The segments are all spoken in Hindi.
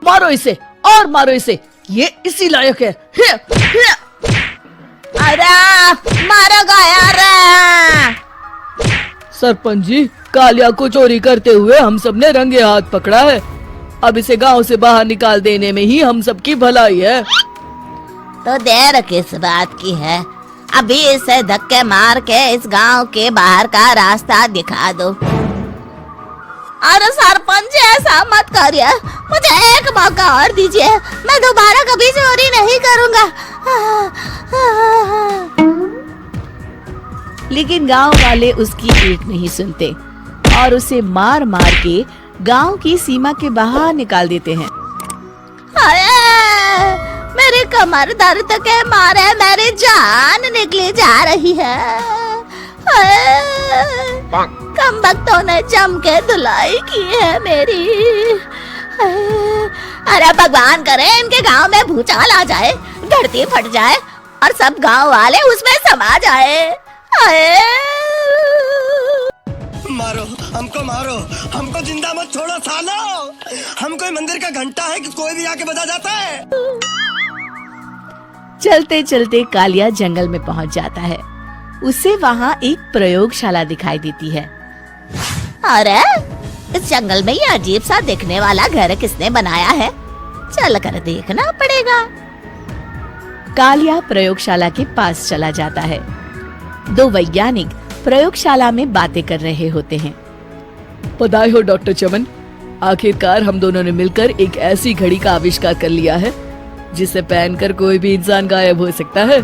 मारो इसे और मारो इसे, ये इसी लायक है। अरे मारो गया रे। सरपंच जी, कालिया को चोरी करते हुए हम सब ने रंगे हाथ पकड़ा है। अब इसे गांव से बाहर निकाल देने में ही हम सबकी भलाई है। तो देर किस बात की है, अभी इसे धक्के मार के इस गांव के बाहर का रास्ता दिखा दो। अरे सरपंच जी, ऐसा मत करिए, मुझे एक मौका और दीजिए, मैं दोबारा कभी चोरी नहीं करूंगा। लेकिन गांव वाले उसकी एक नहीं सुनते और उसे मार मार के गांव की सीमा के बाहर निकाल देते हैं। मेरी कमर दर्द के मारे मेरी जान निकली जा रही है। कम वक्तों ने जम के धुलाई की है मेरी। अरे भगवान करे इनके गांव में भूचाल आ जाए, धरती फट जाए और सब गांव वाले उसमें समा जाए। मारो मारो, हमको जिंदा मत छोड़ो सालो। हम कोई मंदिर का घंटा है कि कोई भी आके बजा जाता है। चलते चलते कालिया जंगल में पहुंच जाता है। उसे वहाँ एक प्रयोगशाला दिखाई देती है। अरे इस जंगल में ये अजीब सा दिखने वाला घर किसने बनाया है, चल कर देखना पड़ेगा। कालिया प्रयोगशाला के पास चला जाता है। दो वैज्ञानिक प्रयोगशाला में बातें कर रहे होते हैं। बधाई हो डॉक्टर चमन, आखिरकार हम दोनों ने मिलकर एक ऐसी घड़ी का आविष्कार कर लिया है जिसे पहनकर कोई भी इंसान गायब हो सकता है।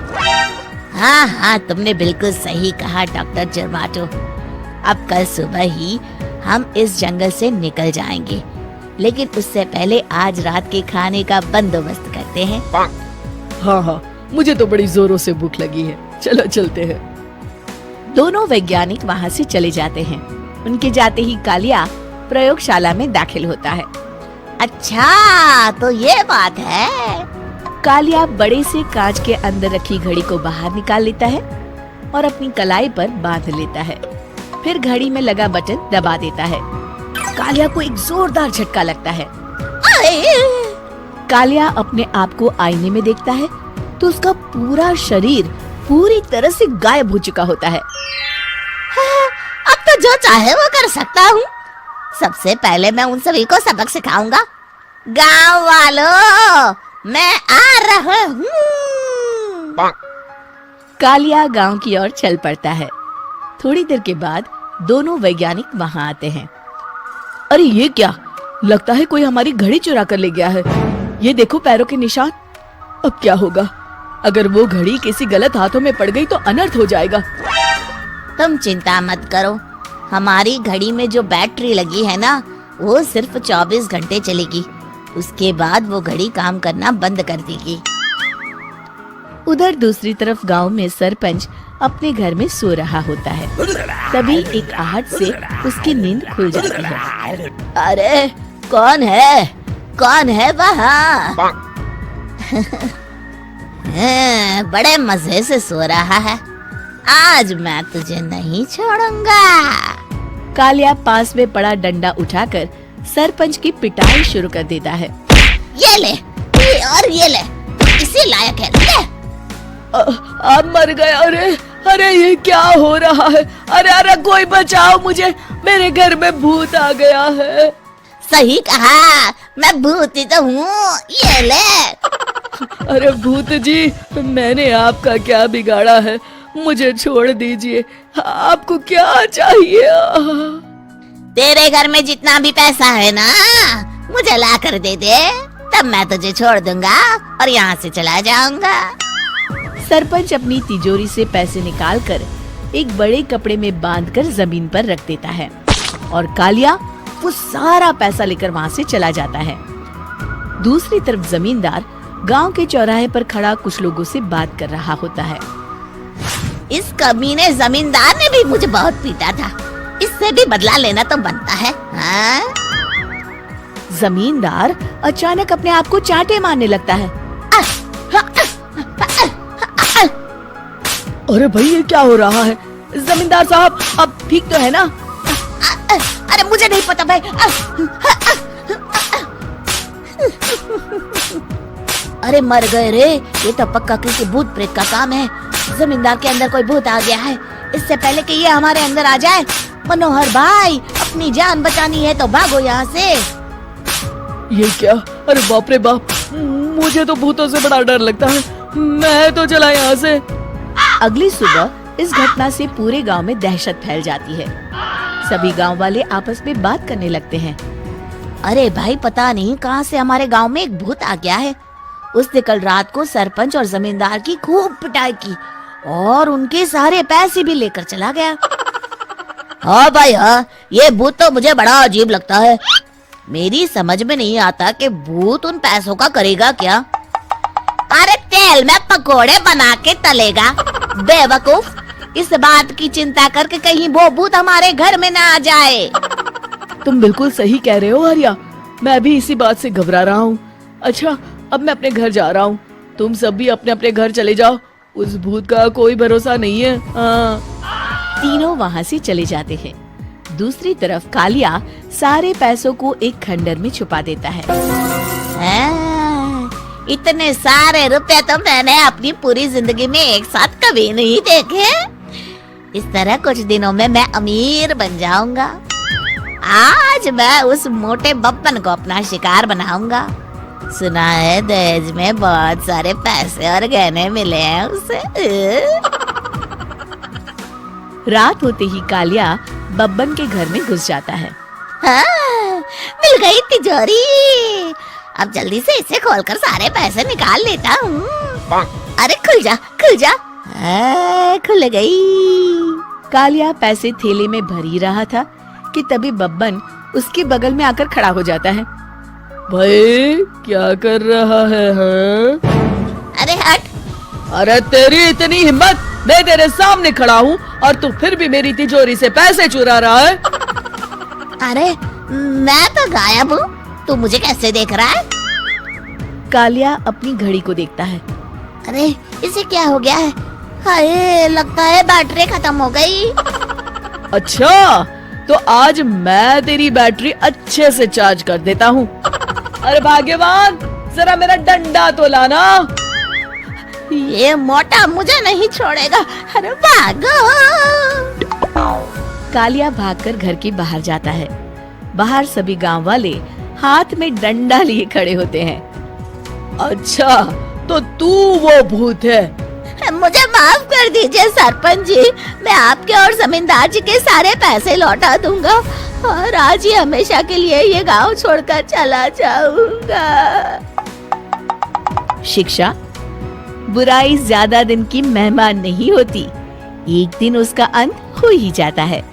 हाँ हाँ, तुमने बिल्कुल सही कहा डॉक्टर जर्माटो। अब कल सुबह ही हम इस जंगल से निकल जाएंगे, लेकिन उससे पहले आज रात के खाने का बंदोबस्त करते हैं। हाँ हाँ, मुझे तो बड़ी जोरों से भूख लगी है, चलो चलते हैं। दोनों वैज्ञानिक वहाँ से चले जाते हैं। उनके जाते ही कालिया प्रयोगशाला में दाखिल होता है। अच्छा तो ये बात है। कालिया बड़े से कांच के अंदर रखी घड़ी को बाहर निकाल लेता है और अपनी कलाई पर बांध लेता है। फिर घड़ी में लगा बटन दबा देता है। कालिया को एक जोरदार झटका लगता है। कालिया अपने आप को आईने में देखता है तो उसका पूरा शरीर पूरी तरह से गायब हो चुका होता है। अब तो जो चाहे वो कर सकता हूँ। सबसे पहले मैं उन सभी को सबक सिखाऊंगा। गांव वालों, मैं आ रहा हूँ। कालिया गांव की ओर चल पड़ता है। थोड़ी देर के बाद दोनों वैज्ञानिक वहां आते हैं। अरे ये क्या, लगता है कोई हमारी घड़ी चुरा कर ले गया है। ये देखो पैरों के निशान। अब क्या होगा, अगर वो घड़ी किसी गलत हाथों में पड़ गई तो अनर्थ हो जाएगा। तुम चिंता मत करो, हमारी घड़ी में जो बैटरी लगी है ना, वो सिर्फ 24 घंटे चलेगी। उसके बाद वो घड़ी काम करना बंद कर देगी। उधर दूसरी तरफ गांव में सरपंच अपने घर में सो रहा होता है। तभी एक आहट से उसकी नींद खुल जाती है। अरे कौन है वहाँ? बड़े मजे से सो रहा है, आज मैं तुझे नहीं छोड़ूंगा। कालिया पास में पड़ा डंडा उठाकर सरपंच की पिटाई शुरू कर देता है। ये ले, ये ले, इसी लायक है, ले। आप मर गए। अरे ये क्या हो रहा है? अरे कोई बचाओ मुझे, मेरे घर में भूत आ गया है। सही कहा, मैं भूत ही तो हूँ, ये ले। अरे भूत जी, मैंने आपका क्या बिगाड़ा है, मुझे छोड़ दीजिए। आपको क्या चाहिए? तेरे घर में जितना भी पैसा है ना, मुझे ला कर दे दे, तब मैं तुझे छोड़ दूंगा और यहाँ से चला जाऊंगा। सरपंच अपनी तिजोरी से पैसे निकालकर एक बड़े कपड़े में बांधकर जमीन पर रख देता है और कालिया वो सारा पैसा लेकर वहाँ से चला जाता है। दूसरी तरफ जमींदार गांव के चौराहे पर खड़ा कुछ लोगों से बात कर रहा होता है। इस कमीने जमींदार ने भी मुझे बहुत पीटा था, इससे भी बदला लेना तो बनता है। हाँ? जमींदार अचानक अपने आप को चांटे मारने लगता है। अरे भाई ये क्या हो रहा है? जमींदार साहब, अब ठीक तो है ना? अरे मुझे नहीं पता भाई। अरे मर गए रे, ये तो पक्का किसी भूत प्रेत का काम है। जमींदार के अंदर कोई भूत आ गया है। इससे पहले कि ये हमारे अंदर आ जाए, मनोहर भाई अपनी जान बचानी है तो भागो यहाँ से। ये क्या? अरे बाप रे बाप, मुझे तो भूतों से बड़ा डर लगता है। मैं तो चला यहाँ से। अगली सुबह इस घटना से पूरे गांव में दहशत फैल जाती है। सभी गांव वाले आपस में बात करने लगते हैं। अरे भाई, पता नहीं कहाँ से हमारे गांव में एक भूत आ गया है। उसने कल रात को सरपंच और जमींदार की खूब पिटाई की और उनके सारे पैसे भी लेकर चला गया। हाँ भाई हाँ, ये भूत तो मुझे बड़ा अजीब लगता है। मेरी समझ में नहीं आता कि भूत उन पैसों का करेगा क्या। अरे तेल में पकोड़े बना के तलेगा बेवकूफ। इस बात की चिंता करके कहीं वो भूत हमारे घर में ना आ जाए। तुम बिल्कुल सही कह रहे हो आर्या, मैं भी इसी बात से घबरा रहा हूँ। अच्छा, अब मैं अपने घर जा रहा हूँ। तुम सब भी अपने अपने घर चले जाओ। उस भूत का कोई भरोसा नहीं है। तीनों वहाँ से चले जाते हैं। दूसरी तरफ कालिया सारे पैसों को एक खंडर में छुपा देता है। इतने सारे रुपए तो मैंने अपनी पूरी जिंदगी में एक साथ कभी नहीं देखे। इस तरह कुछ दिनों में मैं अमीर बन जाऊंगा। आज मैं उस मोटे बब्बन को अपना शिकार बनाऊंगा। सुना है दहेज में बहुत सारे पैसे और गहने मिले हैं उसे। रात होते ही कालिया बब्बन के घर में घुस जाता है। हाँ, मिल गई तिजोरी। अब जल्दी से इसे खोलकर सारे पैसे निकाल लेता हूँ। अरे खुल जा खुल जा। खुल गई। कालिया पैसे थैले में भर ही रहा था कि तभी बब्बन उसके बगल में आकर खड़ा हो जाता है। भाई क्या कर रहा है हाँ? अरे हट। अरे तेरी इतनी हिम्मत, मैं तेरे सामने खड़ा हूँ और तू फिर भी मेरी तिजोरी से पैसे चुरा रहा है। अरे मैं तो गायब हूँ, तू मुझे कैसे देख रहा है? कालिया अपनी घड़ी को देखता है। अरे इसे क्या हो गया है? हाय, लगता है बैटरी खत्म हो गई। अच्छा, तो आज मैं तेरी बैटरी अच्छे से चार्ज कर देता हूँ। अरे भाग्यवान, जरा मेरा डंडा तो लाना। ये मोटा मुझे नहीं छोड़ेगा। अरे भागो। कालिया भागकर घर के बाहर जाता है। बाहर सभी गांव वाले हाथ में डंडा लिए खड़े होते हैं। अच्छा, तो तू वो भूत है? मुझे माफ कर दीजिए सरपंच जी, मैं आपके और जमींदार जी के सारे पैसे लौटा दूंगा और आज ही हमेशा के लिए ये गांव छोड़कर चला जाऊंगा। शिक्षा, बुराई ज्यादा दिन की मेहमान नहीं होती, एक दिन उसका अंत हो ही जाता है।